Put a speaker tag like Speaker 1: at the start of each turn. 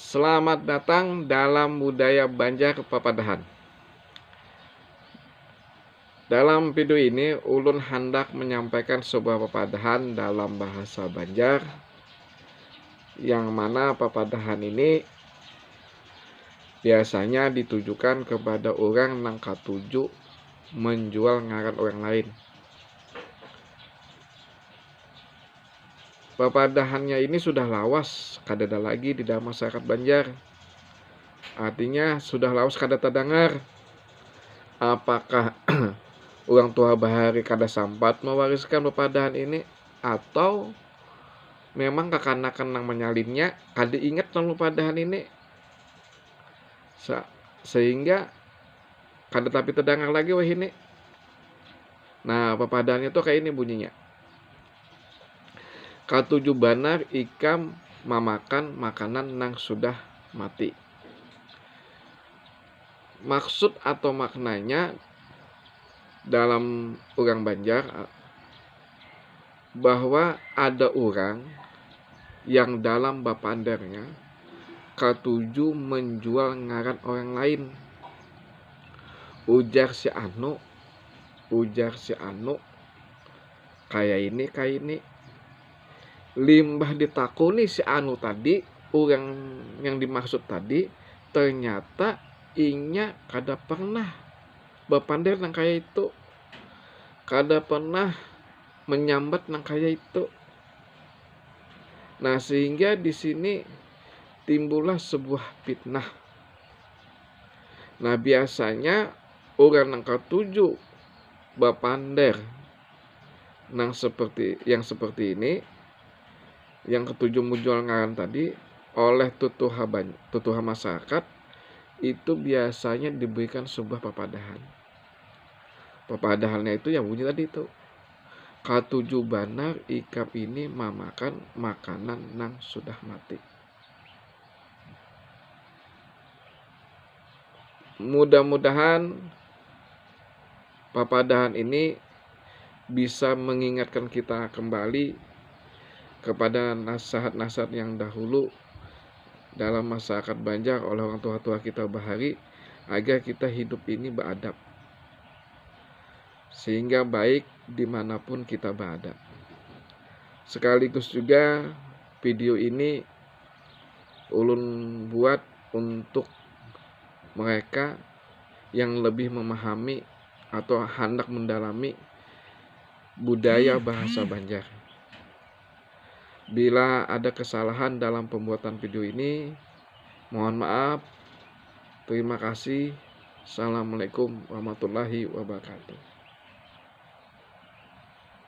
Speaker 1: Selamat datang dalam budaya Banjar Papadahan. Dalam video ini, ulun hendak menyampaikan sebuah papadahan dalam bahasa Banjar, yang mana papadahan ini biasanya ditujukan kepada orang nang katuju menjual ngaran orang lain. Papadahannya ini sudah lawas kadada lagi di dalam masyarakat Banjar. Artinya sudah lawas kadada dengar. Apakah orang tua bahari kada sampat mewariskan papadahan ini, atau memang kekanakan nang menyalinnya kada ingat nang papadahan ini sehingga kada tapi terdengar lagi wah ini. Nah, papadahannya itu kayak ini bunyinya. Katuju banar ikam mamakan makanan nang sudah mati. Maksud atau maknanya dalam orang Banjar bahwa ada orang yang dalam bapandernya katuju menjual ngaran orang lain. Ujar si anu kayak ini limbah ditakuni si anu tadi, orang yang dimaksud tadi ternyata inya kada pernah bapander nang kaya itu, kada pernah menyambat nang kaya itu. Nah, sehingga di sini timbullah sebuah fitnah. Nah, biasanya orang nang katuju bapander nang seperti ini, yang ketujuh menjual ngaran tadi oleh tutuha masyarakat, itu biasanya diberikan sebuah papadahan. Papadahannya itu yang bunyi tadi itu, katuju banar ikap ini mamakan makanan nang sudah mati. Mudah-mudahan papadahan ini bisa mengingatkan kita kembali kepada nasihat-nasihat yang dahulu dalam masyarakat Banjar oleh orang tua-tua kita bahari, agar kita hidup ini beradab, sehingga baik dimanapun kita berada. Sekaligus juga video ini ulun buat untuk mereka yang lebih memahami atau hendak mendalami budaya bahasa Banjar. Bila ada kesalahan dalam pembuatan video ini, mohon maaf. Terima kasih. Assalamualaikum warahmatullahi wabarakatuh.